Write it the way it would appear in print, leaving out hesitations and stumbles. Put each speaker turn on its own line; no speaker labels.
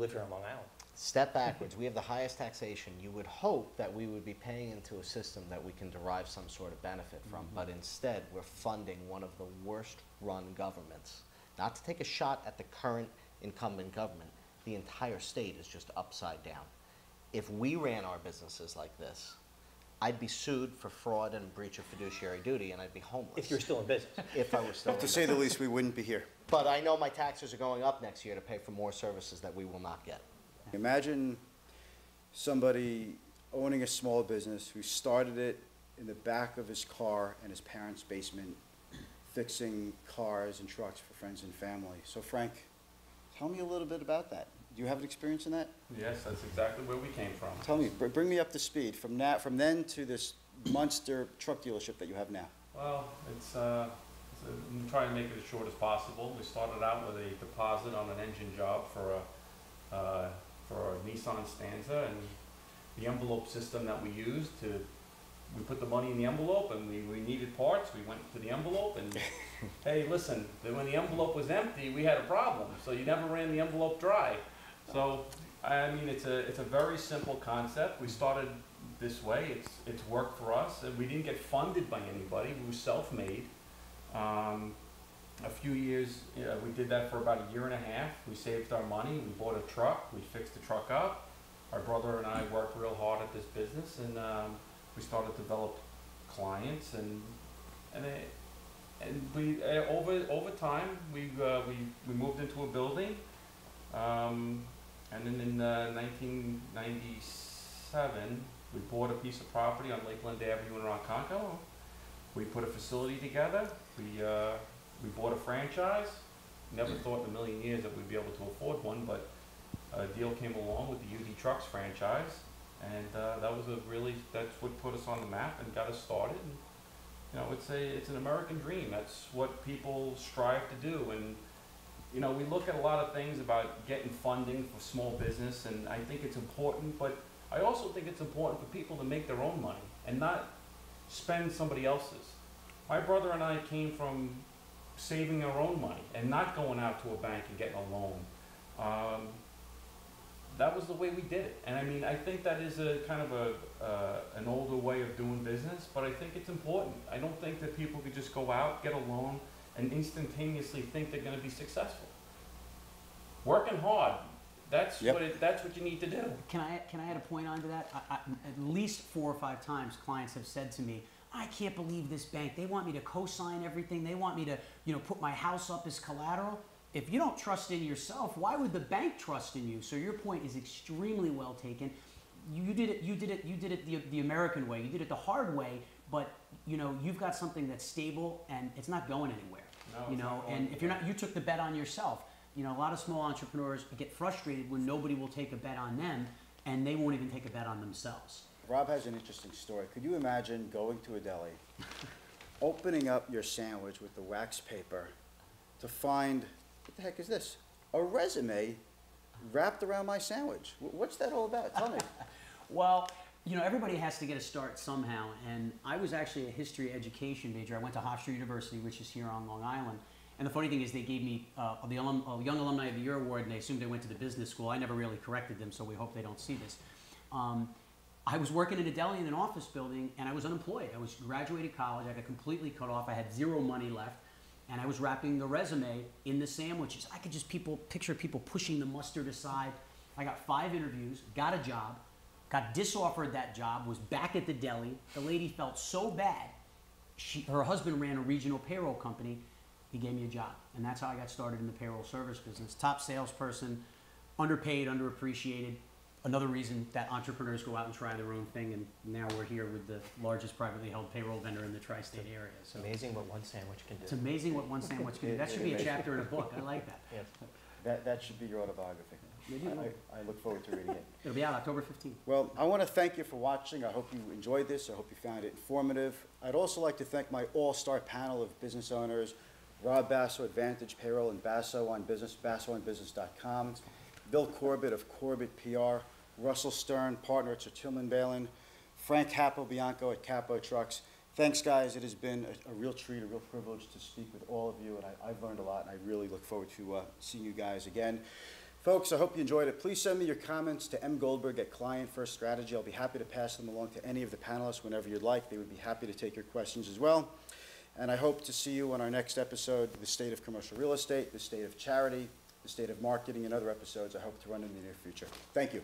live here on Long Island.
Step backwards. We have the highest taxation. You would hope that we would be paying into a system that we can derive some sort of benefit from, but instead we're funding one of the worst run governments. Not to take a shot at the current incumbent government, the entire state is just upside down. If we ran our businesses like this, I'd be sued for fraud and breach of fiduciary duty, and I'd be homeless.
If you're still in business.
If I was still in
To
business.
say the least, we wouldn't be here.
But I know my taxes are going up next year to pay for more services that we will not get.
Imagine somebody owning a small business who started it in the back of his car in his parents' basement, fixing cars and trucks for friends and family. So Frank, tell me a little bit about that. Do you have an experience in that?
Yes, that's exactly where we came from.
Tell me, bring me up to speed from then to this monster truck dealership that you have now.
Well, I'm trying to make it as short as possible. We started out with a deposit on an engine job for a Nissan Stanza, and the envelope system that we used we put the money in the envelope, and we needed parts. We went to the envelope, and hey, listen, when the envelope was empty, we had a problem. So you never ran the envelope dry. So I mean, it's a very simple concept. We started this way. It's worked for us, and we didn't get funded by anybody. We were self-made. A few years, we did that for about a year and a half. We saved our money. We bought a truck. We fixed the truck up. Our brother and I worked real hard at this business, and we started to develop clients, and we over time we moved into a building, and then in 1997 we bought a piece of property on Lakeland Avenue in Ronkonkoma. We put a facility together. We bought a franchise. Never thought in a million years that we'd be able to afford one, but a deal came along with the UD Trucks franchise, and that's what put us on the map and got us started. And, you know, it's an American dream. That's what people strive to do. And you know, we look at a lot of things about getting funding for small business, and I think it's important, but I also think it's important for people to make their own money and not spend somebody else's. My brother and I came from saving our own money and not going out to a bank and getting a loan. That was the way we did it. And I mean, I think that is a kind of an older way of doing business, but I think it's important. I don't think that people could just go out, get a loan, and instantaneously think they're going to be successful. Working hard, that's what you need to do.
Can I add a point onto that? At least 4 or 5 times clients have said to me, I can't believe this bank. They want me to co-sign everything. They want me to, you know, put my house up as collateral. If you don't trust in yourself, why would the bank trust in you? So your point is extremely well taken. You did it the American way. You did it the hard way, but you know, you've got something that's stable and it's not going anywhere.
No,
you know, and if you're not, you took the bet on yourself. You know, a lot of small entrepreneurs get frustrated when nobody will take a bet on them, and they won't even take a bet on themselves.
Rob has an interesting story. Could you imagine going to a deli, opening up your sandwich with the wax paper to find, what the heck is this? A resume wrapped around my sandwich. What's that all about? Tell me.
Well, you know, everybody has to get a start somehow, and I was actually a history education major. I went to Hofstra University, which is here on Long Island. And the funny thing is they gave me the Young Alumni of the Year award, and they assumed I went to the business school. I never really corrected them, so we hope they don't see this. I was working in a deli in an office building, and I was unemployed. I was graduated college. I got completely cut off. I had 0 money left, and I was wrapping the resume in the sandwiches. I could just picture people pushing the mustard aside. I got 5 interviews, got a job, got disoffered that job, was back at the deli. The lady felt so bad. Her husband ran a regional payroll company. He gave me a job, and that's how I got started in the payroll service business. Top salesperson, underpaid, underappreciated. Another reason that entrepreneurs go out and try their own thing, and now we're here with the largest privately held payroll vendor in the tri-state area. So
Amazing what one sandwich can do.
it's amazing what one sandwich can do. That should be a chapter in a book. I like that.
Yes.
That should be your autobiography. I look forward to reading it.
It'll be out October 15th.
Well, I want to thank you for watching. I hope you enjoyed this. I hope you found it informative. I'd also like to thank my all-star panel of business owners, Rob Basso, Advantage Payroll, and Basso on Business.com, Bill Corbett of Corbett PR, Russell Stern, partner at Sir Tillman Balin, Frank Capobianco at Capo Trucks. Thanks, guys. It has been a real treat, a real privilege to speak with all of you, and I've learned a lot, and I really look forward to seeing you guys again. Folks, I hope you enjoyed it. Please send me your comments to mgoldberg@ClientFirst Strategy. I'll be happy to pass them along to any of the panelists whenever you'd like. They would be happy to take your questions as well. And I hope to see you on our next episode, The State of Commercial Real Estate, The State of Charity, The State of Marketing, and other episodes I hope to run in the near future. Thank you.